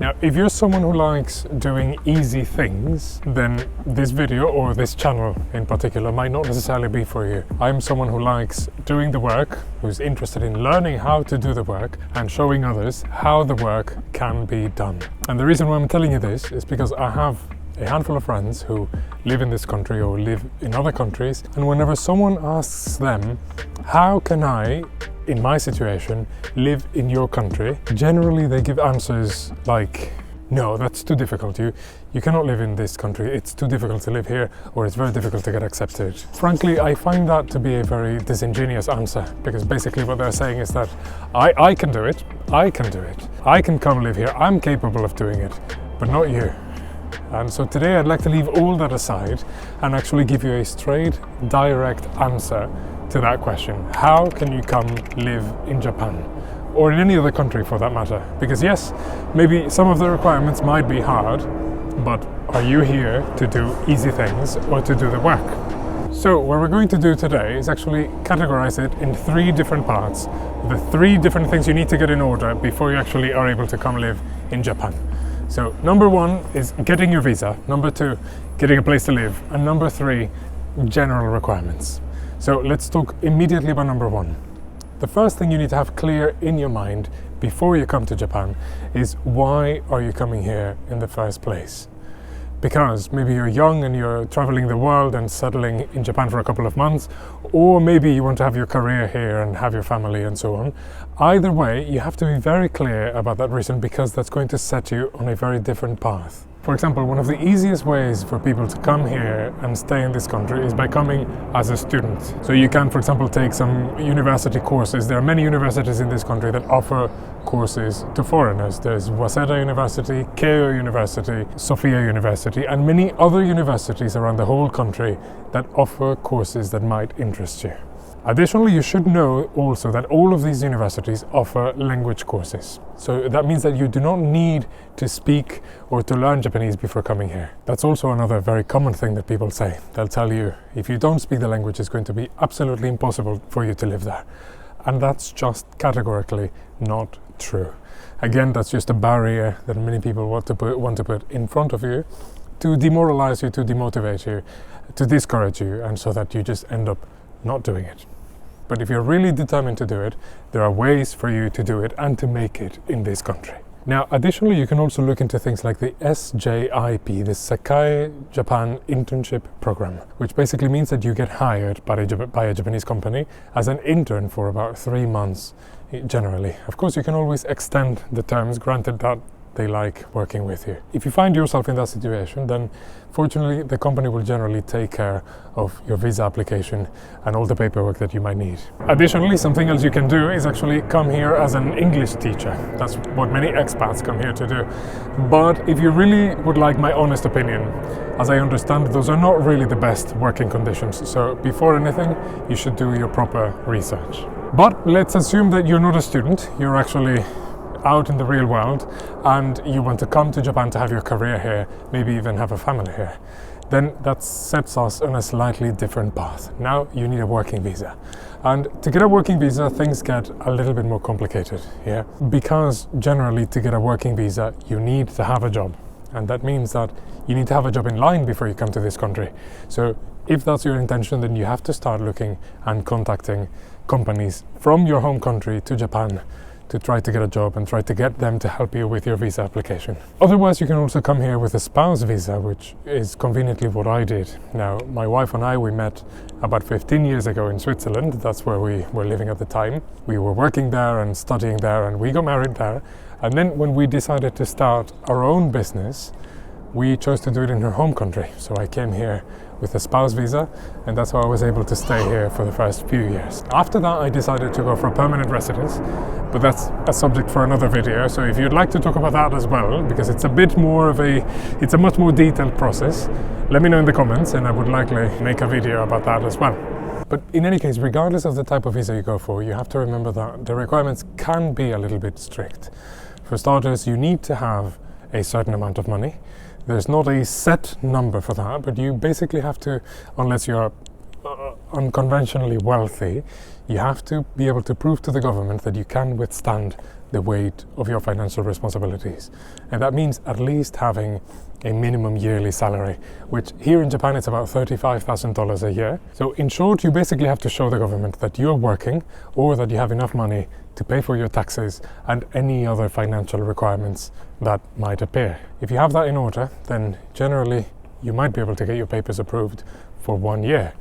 Now, if you're someone who likes doing easy things, then this video or this channel in particular might not necessarily be for you. I'm someone who likes doing the work, who's interested in learning how to do the work and showing others how the work can be done. And the reason why I'm telling you this is because I have a handful of friends who live in this country or live in other countries, and whenever someone asks them, how can I, in my situation, live in your country, generally they give answers like, no, that's too difficult. You cannot live in this country. It's too difficult to live here, or it's very difficult to get accepted. Frankly, I find that to be a very disingenuous answer, because basically what they're saying is that I can do it, I can come live here, I'm capable of doing it, but not you. And so today I'd like to leave all that aside and actually give you a straight, direct answer to that question. How can you come live in Japan? Or in any other country for that matter? Because yes, maybe some of the requirements might be hard, but are you here to do easy things or to do the work? So what we're going to do today is actually categorize it in 3 different parts. The 3 different things you need to get in order before you actually are able to come live in Japan. So number 1 is getting your visa, number 2, getting a place to live, and number 3, general requirements. So let's talk immediately about number 1. The first thing you need to have clear in your mind before you come to Japan is, why are you coming here in the first place? Because maybe you're young and you're traveling the world and settling in Japan for a couple of months, or maybe you want to have your career here and have your family and so on. Either way, you have to be very clear about that reason, because that's going to set you on a very different path. For example, one of the easiest ways for people to come here and stay in this country is by coming as a student. So you can, for example, take some university courses. There are many universities in this country that offer courses to foreigners. There's Waseda University, Keio University, Sophia University, and many other universities around the whole country that offer courses that might interest you. Additionally, you should know also that all of these universities offer language courses. So that means that you do not need to speak or to learn Japanese before coming here. That's also another very common thing that people say. They'll tell you, if you don't speak the language, it's going to be absolutely impossible for you to live there. And that's just categorically not true. Again, that's just a barrier that many people want to put in front of you to demoralize you, to demotivate you, to discourage you, and so that you just end up not doing it. But if you're really determined to do it, there are ways for you to do it and to make it in this country. Now, additionally, you can also look into things like the SJIP, the Sakai Japan Internship Program, which basically means that you get hired by a Japanese company as an intern for about 3 months generally. Of course, you can always extend the terms, granted that they like working with you. If you find yourself in that situation, then fortunately the company will generally take care of your visa application and all the paperwork that you might need. Additionally, something else you can do is actually come here as an English teacher. That's what many expats come here to do. But if you really would like my honest opinion, as I understand, those are not really the best working conditions. So before anything, you should do your proper research. But let's assume that you're not a student, you're actually out in the real world, and you want to come to Japan to have your career here, maybe even have a family here. Then that sets us on a slightly different path. Now you need a working visa. And to get a working visa, things get a little bit more complicated here. Because generally to get a working visa, you need to have a job. And that means that you need to have a job in line before you come to this country. So if that's your intention, then you have to start looking and contacting companies from your home country to Japan to try to get a job and try to get them to help you with your visa application. Otherwise, you can also come here with a spouse visa, which is conveniently what I did. Now, my wife and I, we met about 15 years ago in Switzerland. That's where we were living at the time. We were working there and studying there, and we got married there. And then when we decided to start our own business, we chose to do it in her home country. So I came here with a spouse visa, and that's how I was able to stay here for the first few years. After that, I decided to go for permanent residence, but that's a subject for another video. So if you'd like to talk about that as well, because it's a bit more of it's a much more detailed process, let me know in the comments, and I would likely make a video about that as well. But in any case, regardless of the type of visa you go for, you have to remember that the requirements can be a little bit strict. For starters, you need to have a certain amount of money. There's not a set number for that, but you basically have to, unless you're unconventionally wealthy, you have to be able to prove to the government that you can withstand the weight of your financial responsibilities. And that means at least having a minimum yearly salary, which here in Japan it's about $35,000 a year. So in short, you basically have to show the government that you're working or that you have enough money to pay for your taxes and any other financial requirements that might appear. If you have that in order, then generally you might be able to get your papers approved for 1 year.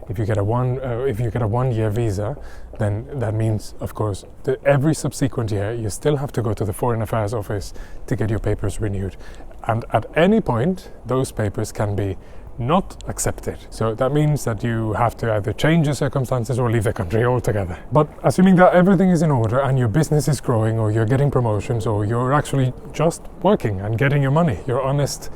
If you get a 1 year visa, then that means, of course, that every subsequent year you still have to go to the Foreign Affairs Office to get your papers renewed. And at any point, those papers can be not accepted. So that means that you have to either change your circumstances or leave the country altogether. But assuming that everything is in order and your business is growing, or you're getting promotions, or you're actually just working and getting your money, your honest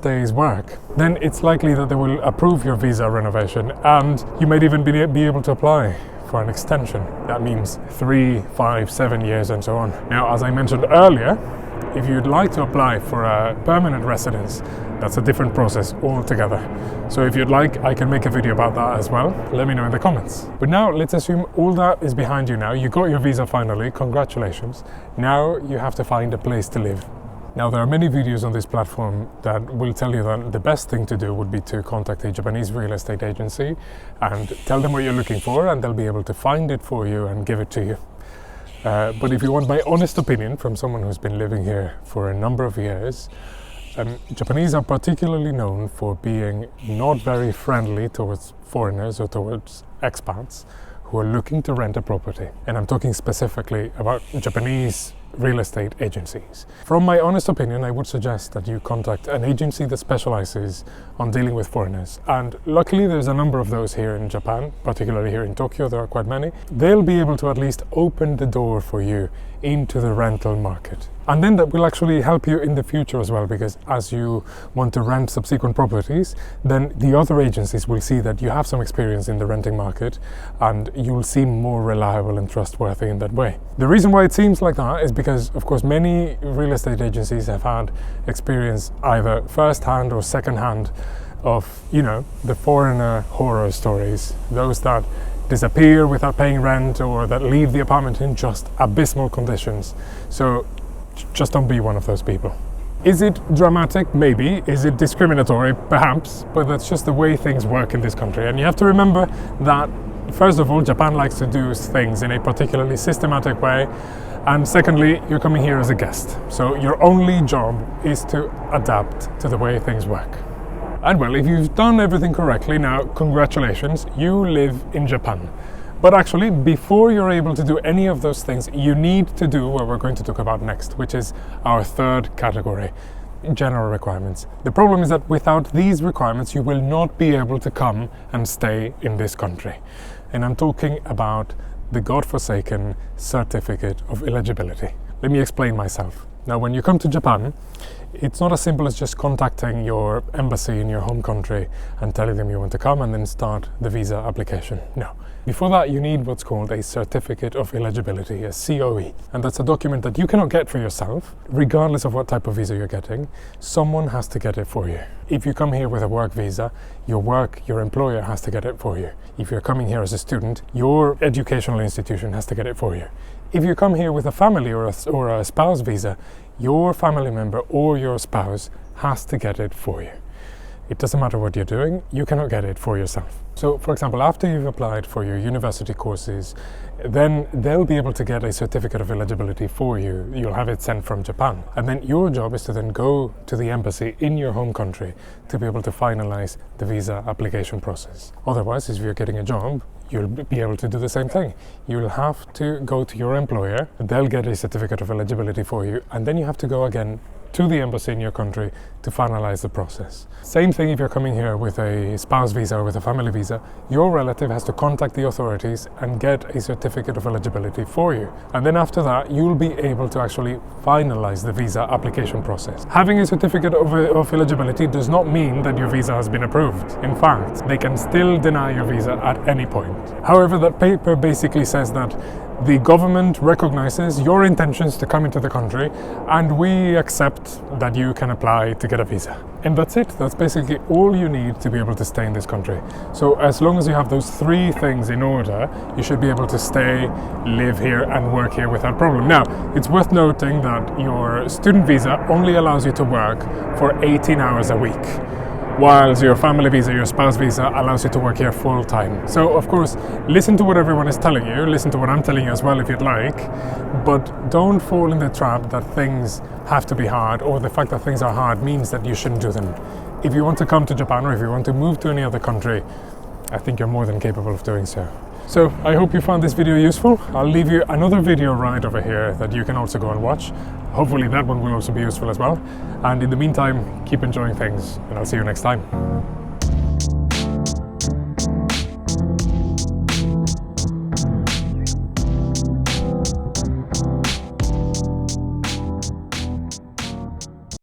day's work, then it's likely that they will approve your visa renovation, and you might even be able to apply for an extension. That means 3, 5, 7 years and so on. Now, as I mentioned earlier, if you'd like to apply for a permanent residence, that's a different process altogether. So if you'd like, I can make a video about that as well. Let me know in the comments. But now let's assume all that is behind you now. You got your visa finally, congratulations. Now you have to find a place to live. Now there are many videos on this platform that will tell you that the best thing to do would be to contact a Japanese real estate agency and tell them what you're looking for, and they'll be able to find it for you and give it to you. But if you want my honest opinion from someone who's been living here for a number of years, Japanese are particularly known for being not very friendly towards foreigners or towards expats who are looking to rent a property. And I'm talking specifically about Japanese real estate agencies. From my honest opinion, I would suggest that you contact an agency that specializes on dealing with foreigners. And luckily there's a number of those here in Japan, particularly here in Tokyo, there are quite many. They'll be able to at least open the door for you into the rental market. And then that will actually help you in the future as well, because as you want to rent subsequent properties, then the other agencies will see that you have some experience in the renting market and you'll seem more reliable and trustworthy in that way. The reason why it seems like that is because, of course, many real estate agencies have had experience either first-hand or second-hand of, the foreigner horror stories, those that disappear without paying rent or that leave the apartment in just abysmal conditions. So just don't be one of those people. Is it dramatic? Maybe. Is it discriminatory? Perhaps. But that's just the way things work in this country. And you have to remember that, first of all, Japan likes to do things in a particularly systematic way. And secondly, you're coming here as a guest. So your only job is to adapt to the way things work. And well, if you've done everything correctly, now congratulations, you live in Japan. But actually, before you're able to do any of those things, you need to do what we're going to talk about next, which is our third category, general requirements. The problem is that without these requirements, you will not be able to come and stay in this country. And I'm talking about the godforsaken certificate of eligibility. Let me explain myself. Now, when you come to Japan, it's not as simple as just contacting your embassy in your home country and telling them you want to come and then start the visa application. No. Before that, you need what's called a certificate of eligibility, a COE. And that's a document that you cannot get for yourself, regardless of what type of visa you're getting. Someone has to get it for you. If you come here with a work visa, your employer has to get it for you. If you're coming here as a student, your educational institution has to get it for you. If you come here with a family or a spouse visa, your family member or your spouse has to get it for you. It doesn't matter what you're doing, you cannot get it for yourself. So, for example, after you've applied for your university courses, then they'll be able to get a certificate of eligibility for you. You'll have it sent from Japan. And then your job is to then go to the embassy in your home country to be able to finalize the visa application process. Otherwise, if you're getting a job, you'll be able to do the same thing. You'll have to go to your employer, they'll get a certificate of eligibility for you, and then you have to go again to the embassy in your country to finalize the process. Same thing if you're coming here with a spouse visa or with a family visa, your relative has to contact the authorities and get a certificate of eligibility for you. And then after that, you'll be able to actually finalize the visa application process. Having a certificate of eligibility does not mean that your visa has been approved. In fact, they can still deny your visa at any point. However, that paper basically says that the government recognizes your intentions to come into the country and we accept that you can apply to get a visa. And that's it. That's basically all you need to be able to stay in this country. So as long as you have those 3 things in order, you should be able to stay, live here and work here without problem. Now, it's worth noting that your student visa only allows you to work for 18 hours a week, whilst your family visa, your spouse visa, allows you to work here full time. So of course, listen to what everyone is telling you, listen to what I'm telling you as well if you'd like, but don't fall in the trap that things have to be hard, or the fact that things are hard means that you shouldn't do them. If you want to come to Japan, or if you want to move to any other country, I think you're more than capable of doing so. So I hope you found this video useful. I'll leave you another video right over here that you can also go and watch. Hopefully that one will also be useful as well. And in the meantime, keep enjoying things, and I'll see you next time.